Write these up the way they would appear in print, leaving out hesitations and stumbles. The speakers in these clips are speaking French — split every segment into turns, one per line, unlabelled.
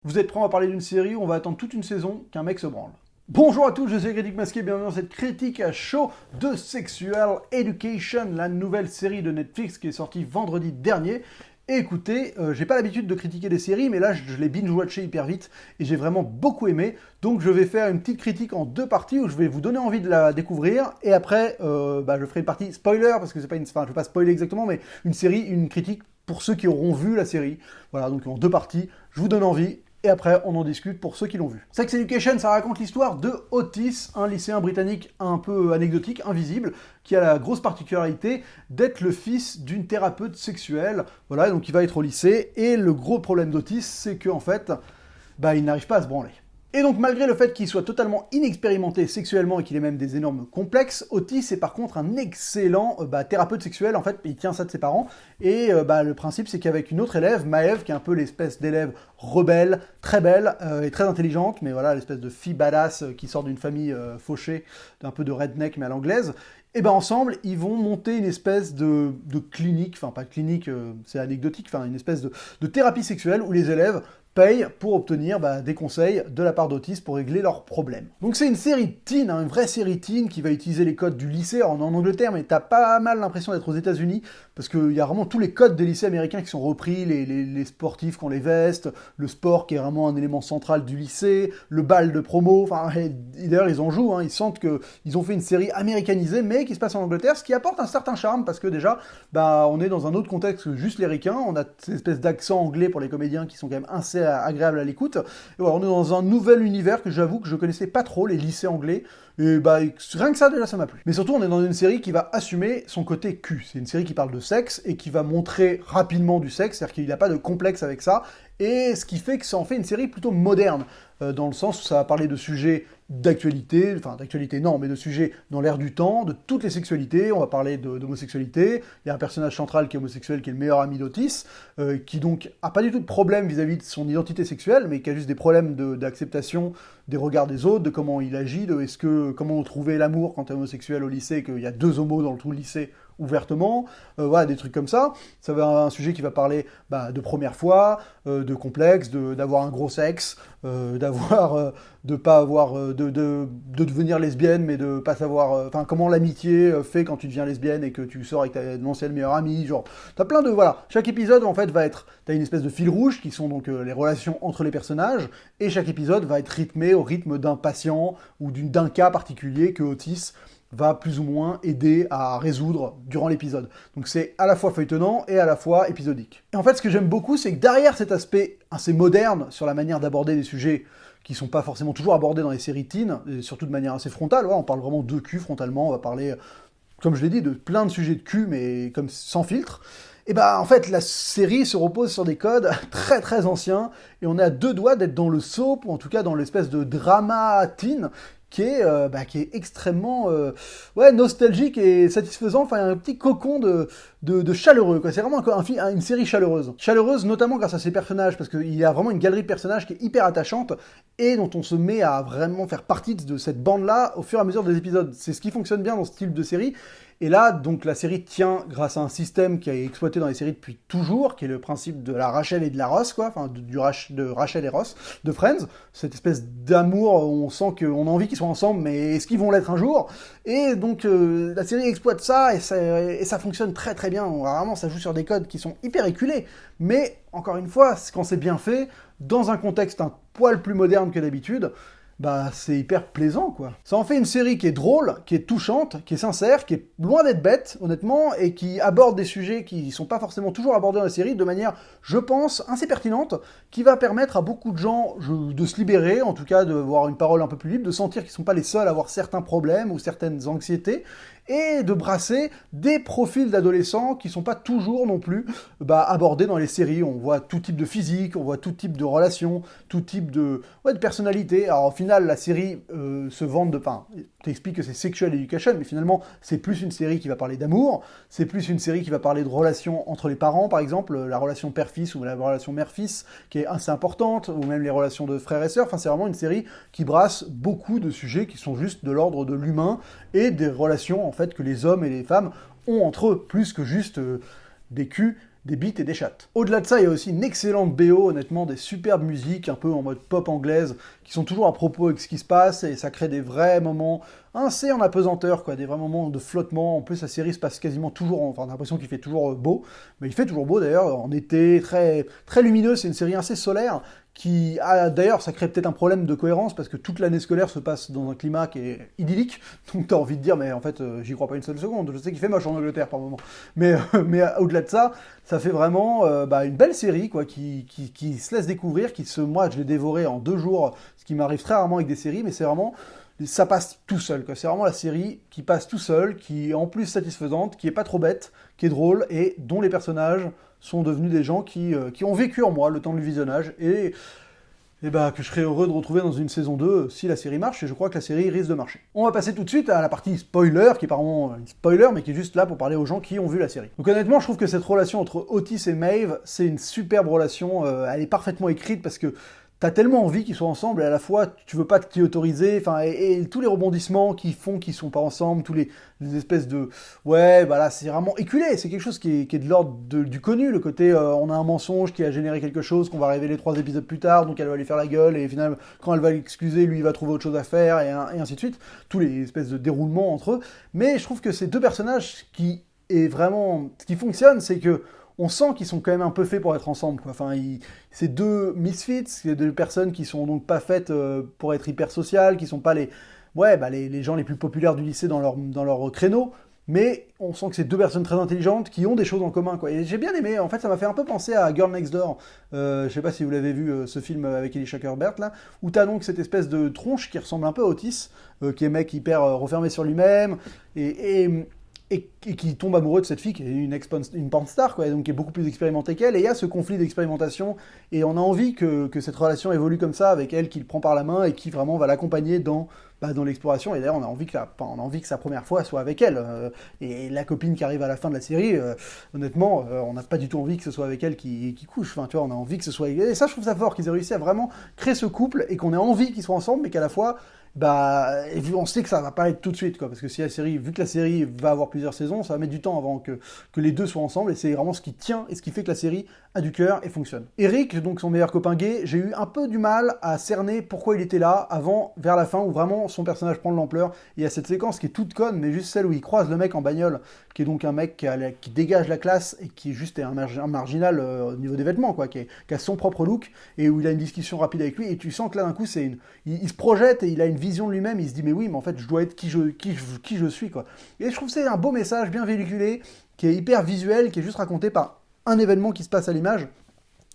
Vous êtes prêts à parler d'une série où on va attendre toute une saison qu'un mec se branle. Bonjour à tous, je suis Critique Masqué, bienvenue dans cette critique à chaud de Sexual Education, la nouvelle série de Netflix qui est sortie vendredi dernier. Et écoutez, j'ai pas l'habitude de critiquer des séries, mais là je l'ai binge-watché hyper vite et j'ai vraiment beaucoup aimé. Donc je vais faire une petite critique en deux parties où je vais vous donner envie de la découvrir et après je ferai une partie spoiler parce que c'est pas une, enfin je vais pas spoiler exactement, mais une critique pour ceux qui auront vu la série. Voilà, donc en deux parties, je vous donne envie. Et après, on en discute pour ceux qui l'ont vu. Sex Education, ça raconte l'histoire de Otis, un lycéen britannique un peu anecdotique, invisible, qui a la grosse particularité d'être le fils d'une thérapeute sexuelle. Voilà, donc il va être au lycée, et le gros problème d'Otis, c'est qu'en fait, il n'arrive pas à se branler. Et donc malgré le fait qu'il soit totalement inexpérimenté sexuellement et qu'il ait même des énormes complexes, Otis est par contre un excellent thérapeute sexuel, en fait, il tient ça de ses parents, et le principe c'est qu'avec une autre élève, Maeve, qui est un peu l'espèce d'élève rebelle, très belle et très intelligente, mais voilà, l'espèce de fille badass qui sort d'une famille fauchée, d'un peu de redneck mais à l'anglaise, et ensemble, ils vont monter une espèce de clinique, enfin pas de clinique, c'est anecdotique, enfin une espèce de thérapie sexuelle où les élèves payent pour obtenir des conseils de la part d'Otis pour régler leurs problèmes. Donc c'est une série teen, une vraie série teen qui va utiliser les codes du lycée en Angleterre, mais t'as pas mal l'impression d'être aux États-Unis parce qu'il y a vraiment tous les codes des lycées américains qui sont repris, les sportifs qui ont les vestes, le sport qui est vraiment un élément central du lycée, le bal de promo, enfin d'ailleurs ils en jouent, ils sentent qu'ils ont fait une série américanisée mais qui se passe en Angleterre, ce qui apporte un certain charme parce que déjà on est dans un autre contexte que juste les ricains, on a cette espèce d'accent anglais pour les comédiens qui sont quand même assez agréable à l'écoute. Et voilà, on est dans un nouvel univers que j'avoue que je connaissais pas trop, les lycées anglais. Et rien que ça, déjà, ça m'a plu. Mais surtout, on est dans une série qui va assumer son côté cul. C'est une série qui parle de sexe et qui va montrer rapidement du sexe, c'est-à-dire qu'il n'a pas de complexe avec ça. Et ce qui fait que ça en fait une série plutôt moderne, dans le sens où ça va parler de sujets d'actualité, enfin d'actualité non, mais de sujets dans l'air du temps, de toutes les sexualités, on va parler d'homosexualité, il y a un personnage central qui est homosexuel, qui est le meilleur ami d'Otis, qui donc a pas du tout de problème vis-à-vis de son identité sexuelle, mais qui a juste des problèmes d'acceptation des regards des autres, de comment il agit, comment trouver l'amour quand t'es homosexuel au lycée, qu'il y a deux homos dans tout le lycée, ouvertement, voilà, des trucs comme ça. Ça va être un sujet qui va parler de première fois, de complexe, d'avoir un gros sexe, de pas avoir, de devenir lesbienne, mais de pas savoir, comment l'amitié fait quand tu deviens lesbienne et que tu sors avec ton ancienne meilleure amie, genre, t'as plein de, voilà. Chaque épisode, en fait, t'as une espèce de fil rouge qui sont donc les relations entre les personnages, et chaque épisode va être rythmé au rythme d'un patient ou d'un cas particulier que Otis va plus ou moins aider à résoudre durant l'épisode. Donc c'est à la fois feuilletonnant et à la fois épisodique. Et en fait, ce que j'aime beaucoup, c'est que derrière cet aspect assez moderne sur la manière d'aborder des sujets qui sont pas forcément toujours abordés dans les séries teen, et surtout de manière assez frontale, on parle vraiment de cul frontalement, on va parler, comme je l'ai dit, de plein de sujets de cul, mais comme sans filtre. Et en fait, la série se repose sur des codes très très anciens, et on est à deux doigts d'être dans le soap, ou en tout cas dans l'espèce de drama teen, qui est extrêmement nostalgique et satisfaisant, enfin un petit cocon de chaleureux, quoi. C'est vraiment une série chaleureuse. Chaleureuse notamment grâce à ses personnages, parce qu'il y a vraiment une galerie de personnages qui est hyper attachante et dont on se met à vraiment faire partie de cette bande-là au fur et à mesure des épisodes. C'est ce qui fonctionne bien dans ce type de série. Et là, donc, la série tient grâce à un système qui est exploité dans les séries depuis toujours, qui est le principe de la Rachel et de la Ross, quoi, enfin, de Rachel et Ross, de Friends, cette espèce d'amour où on sent qu'on a envie qu'ils soient ensemble, mais est-ce qu'ils vont l'être un jour? Et donc, la série exploite ça, et ça fonctionne très très bien. Vraiment, ça joue sur des codes qui sont hyper éculés, mais, encore une fois, quand c'est bien fait, dans un contexte un poil plus moderne que d'habitude, c'est hyper plaisant, quoi. Ça en fait une série qui est drôle, qui est touchante, qui est sincère, qui est loin d'être bête, honnêtement, et qui aborde des sujets qui sont pas forcément toujours abordés dans la série de manière, je pense, assez pertinente, qui va permettre à beaucoup de gens de se libérer, en tout cas d'avoir une parole un peu plus libre, de sentir qu'ils sont pas les seuls à avoir certains problèmes ou certaines anxiétés, et de brasser des profils d'adolescents qui sont pas toujours non plus abordés dans les séries. On voit tout type de physique, on voit tout type de relations, tout type de personnalité. Alors au final, la série se vante t'explique que c'est Sexual Education, mais finalement, c'est plus une série qui va parler d'amour, c'est plus une série qui va parler de relations entre les parents, par exemple, la relation père-fils ou la relation mère-fils, qui est assez importante, ou même les relations de frères et sœurs. Enfin, c'est vraiment une série qui brasse beaucoup de sujets qui sont juste de l'ordre de l'humain et des relations, en fait, que les hommes et les femmes ont entre eux, plus que juste des culs des beats et des chattes. Au-delà de ça, il y a aussi une excellente BO, honnêtement, des superbes musiques, un peu en mode pop anglaise, qui sont toujours à propos avec ce qui se passe, et ça crée des vrais moments assez en apesanteur, quoi, des vrais moments de flottement. En plus, la série se passe quasiment toujours, enfin, on a l'impression qu'il fait toujours beau, mais il fait toujours beau d'ailleurs, en été, très, très lumineux, c'est une série assez solaire, qui a d'ailleurs, ça crée peut-être un problème de cohérence, parce que toute l'année scolaire se passe dans un climat qui est idyllique, donc t'as envie de dire, mais en fait, j'y crois pas une seule seconde, je sais qu'il fait moche en Angleterre par moment, mais au-delà de ça, ça fait vraiment une belle série, quoi, qui se laisse découvrir, moi je l'ai dévoré en 2 jours, ce qui m'arrive très rarement avec des séries, mais c'est vraiment, ça passe tout seul, quoi. C'est vraiment la série qui passe tout seul, qui est en plus satisfaisante, qui est pas trop bête, qui est drôle, et dont les personnages sont devenus des gens qui ont vécu en moi le temps du visionnage, et que je serais heureux de retrouver dans une saison 2 si la série marche, et je crois que la série risque de marcher. On va passer tout de suite à la partie spoiler, qui est apparemment une spoiler, mais qui est juste là pour parler aux gens qui ont vu la série. Donc honnêtement, je trouve que cette relation entre Otis et Maeve, c'est une superbe relation, elle est parfaitement écrite, parce que t'as tellement envie qu'ils soient ensemble, et à la fois, tu veux pas t'y autoriser, enfin, et tous les rebondissements qui font qu'ils sont pas ensemble, tous les espèces de... Ouais, bah là, c'est vraiment éculé, c'est quelque chose qui est de l'ordre du connu, le côté, on a un mensonge qui a généré quelque chose, qu'on va révéler 3 épisodes plus tard, donc elle va lui faire la gueule, et finalement, quand elle va l'excuser, lui, il va trouver autre chose à faire, et ainsi de suite, tous les espèces de déroulements entre eux, mais je trouve que ces 2 personnages ce qui fonctionne, c'est que on sent qu'ils sont quand même un peu faits pour être ensemble, quoi. Enfin, c'est 2 misfits, c'est 2 personnes qui sont donc pas faites pour être hyper sociales, qui sont pas les gens les plus populaires du lycée dans leur créneau, mais on sent que c'est 2 personnes très intelligentes qui ont des choses en commun, quoi. Et j'ai bien aimé, en fait, ça m'a fait un peu penser à Girl Next Door. Je sais pas si vous l'avez vu, ce film avec Elisha Cuthbert, là, où t'as donc cette espèce de tronche qui ressemble un peu à Otis, qui est un mec hyper refermé sur lui-même, et qui tombe amoureux de cette fille qui est une porn star, quoi, donc qui est beaucoup plus expérimentée qu'elle, et il y a ce conflit d'expérimentation, et on a envie que cette relation évolue comme ça, avec elle qui le prend par la main, et qui vraiment va l'accompagner dans l'exploration, et d'ailleurs on a envie que sa première fois soit avec elle, et la copine qui arrive à la fin de la série, honnêtement, on n'a pas du tout envie que ce soit avec elle qui couche, enfin tu vois, on a envie que ce soit... Et ça je trouve ça fort, qu'ils aient réussi à vraiment créer ce couple, et qu'on ait envie qu'ils soient ensemble, mais qu'à la fois... on sait que ça va pas être tout de suite, quoi, parce que vu que la série va avoir plusieurs saisons, ça va mettre du temps avant que les 2 soient ensemble, et c'est vraiment ce qui tient et ce qui fait que la série a du cœur et fonctionne. Eric, donc son meilleur copain gay, j'ai eu un peu du mal à cerner pourquoi il était là vers la fin, où vraiment son personnage prend de l'ampleur, et il y a cette séquence qui est toute conne, mais juste celle où il croise le mec en bagnole, qui est donc un mec qui dégage la classe, et qui est juste un marginal au niveau des vêtements, quoi, qui a son propre look, et où il a une discussion rapide avec lui, et tu sens que là d'un coup il se projette, et il a une vision de lui-même, il se dit mais oui, mais en fait je dois être qui je suis, quoi. Et je trouve que c'est un beau message bien véhiculé, qui est hyper visuel, qui est juste raconté par un événement qui se passe à l'image,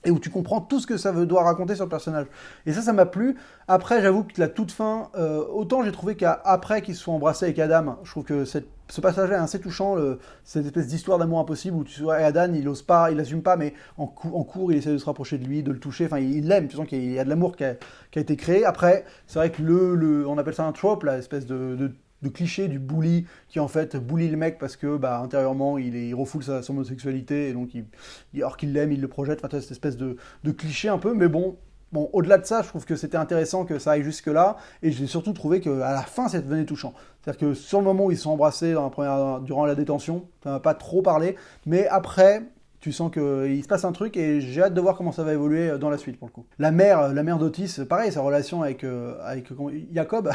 et où tu comprends tout ce que ça doit raconter sur le personnage. Et ça m'a plu. Après, j'avoue que la toute fin, autant j'ai trouvé qu'après qu'ils se soient embrassés avec Adam, je trouve que ce passage-là est assez touchant, cette espèce d'histoire d'amour impossible où tu vois Adam, il ose pas, il assume pas, mais en cours, il essaie de se rapprocher de lui, de le toucher, enfin il l'aime, tu sens qu'il y a de l'amour qui a été créé. Après, c'est vrai que on appelle ça un trope, la espèce de cliché du bully qui en fait bully le mec parce que intérieurement il refoule son homosexualité, et donc alors qu'il l'aime, il le projette, enfin cette espèce de cliché un peu, mais bon, au-delà de ça, je trouve que c'était intéressant que ça aille jusque-là, et j'ai surtout trouvé qu'à la fin, ça devenait touchant. C'est-à-dire que sur le moment où ils se sont embrassés durant la détention, ça m'a pas trop parlé, mais après, tu sens qu'il se passe un truc, et j'ai hâte de voir comment ça va évoluer dans la suite, pour le coup. La mère d'Otis, pareil, sa relation avec Jacob,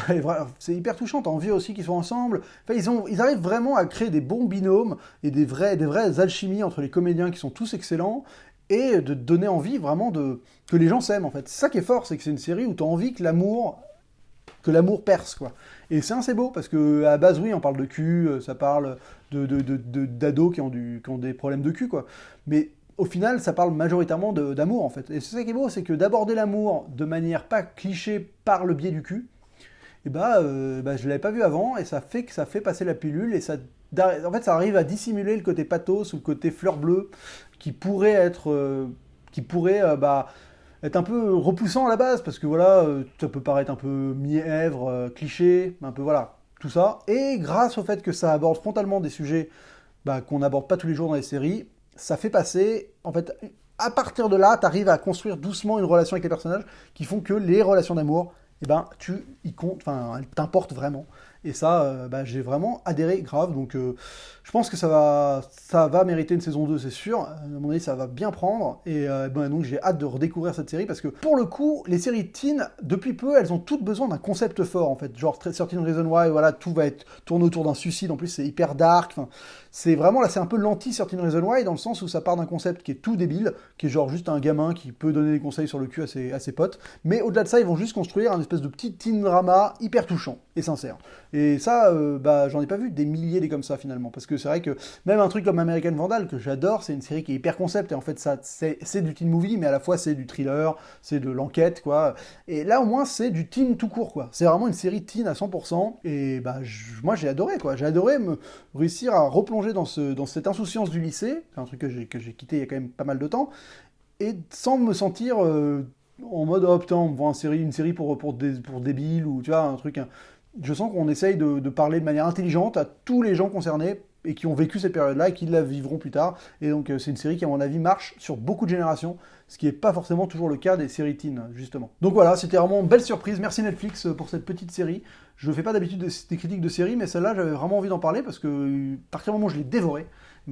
c'est hyper touchant, t'as envie aussi qu'ils soient ensemble. Enfin, ils arrivent vraiment à créer des bons binômes, et des vraies alchimies entre les comédiens qui sont tous excellents, et de donner envie vraiment que les gens s'aiment, en fait. C'est ça qui est fort, c'est que c'est une série où tu as envie que l'amour perce, quoi. Et c'est assez beau, parce que à la base, oui, on parle de cul, ça parle d'ados qui ont des problèmes de cul, quoi. Mais au final, ça parle majoritairement d'amour, en fait. Et c'est ça qui est beau, c'est que d'aborder l'amour de manière pas cliché par le biais du cul, et je l'avais pas vu avant, et ça fait passer la pilule, et en fait, ça arrive à dissimuler le côté pathos ou le côté fleur bleue qui pourrait être un peu repoussant à la base, parce que voilà, ça peut paraître un peu mièvre, cliché, un peu voilà, tout ça. Et grâce au fait que ça aborde frontalement des sujets qu'on n'aborde pas tous les jours dans les séries, ça fait passer, en fait, à partir de là, tu arrives à construire doucement une relation avec les personnages qui font que les relations d'amour, elles t'importent vraiment. Et ça, j'ai vraiment adhéré grave, donc je pense que ça va mériter une saison 2, c'est sûr. À mon avis, ça va bien prendre, et donc j'ai hâte de redécouvrir cette série, parce que pour le coup, les séries teen, depuis peu, elles ont toutes besoin d'un concept fort, en fait. Genre 13 Reasons Why, voilà, tout va être tourné autour d'un suicide, en plus c'est hyper dark, enfin, c'est vraiment, là, c'est un peu l'anti-13 Reasons Why, dans le sens où ça part d'un concept qui est tout débile, qui est genre juste un gamin qui peut donner des conseils sur le cul à ses potes, mais au-delà de ça, ils vont juste construire un espèce de petit teen drama hyper touchant et sincère. Et ça, j'en ai pas vu des milliers des comme ça, finalement, parce que c'est vrai que même un truc comme American Vandal, que j'adore, c'est une série qui est hyper concept, et en fait, ça, c'est du teen movie, mais à la fois c'est du thriller, c'est de l'enquête, quoi. Et là, au moins, c'est du teen tout court, quoi. C'est vraiment une série teen à 100%, et moi, j'ai adoré, quoi. J'ai adoré réussir à replonger dans cette insouciance du lycée, c'est un truc que j'ai quitté il y a quand même pas mal de temps, et sans me sentir en mode, oh putain, on me vend une série pour débiles, ou tu vois, un truc... Je sens qu'on essaye de parler de manière intelligente à tous les gens concernés, et qui ont vécu cette période-là, et qui la vivront plus tard. Et donc c'est une série qui, à mon avis, marche sur beaucoup de générations, ce qui n'est pas forcément toujours le cas des séries teen, justement. Donc voilà, c'était vraiment une belle surprise. Merci Netflix pour cette petite série. Je ne fais pas d'habitude des critiques de séries, mais celle-là, j'avais vraiment envie d'en parler, parce que, à partir du moment où je l'ai dévorée,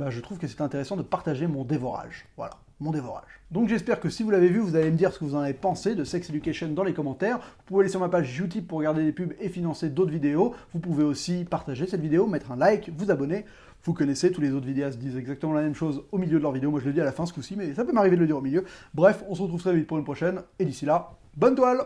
je trouve que c'est intéressant de partager mon dévorage. Voilà, mon dévorage. Donc j'espère que si vous l'avez vu, vous allez me dire ce que vous en avez pensé de Sex Education dans les commentaires. Vous pouvez aller sur ma page YouTube pour regarder des pubs et financer d'autres vidéos. Vous pouvez aussi partager cette vidéo, mettre un like, vous abonner. Vous connaissez, tous les autres vidéastes disent exactement la même chose au milieu de leur vidéo. Moi je le dis à la fin ce coup-ci, mais ça peut m'arriver de le dire au milieu. Bref, on se retrouve très vite pour une prochaine, et d'ici là, bonne toile!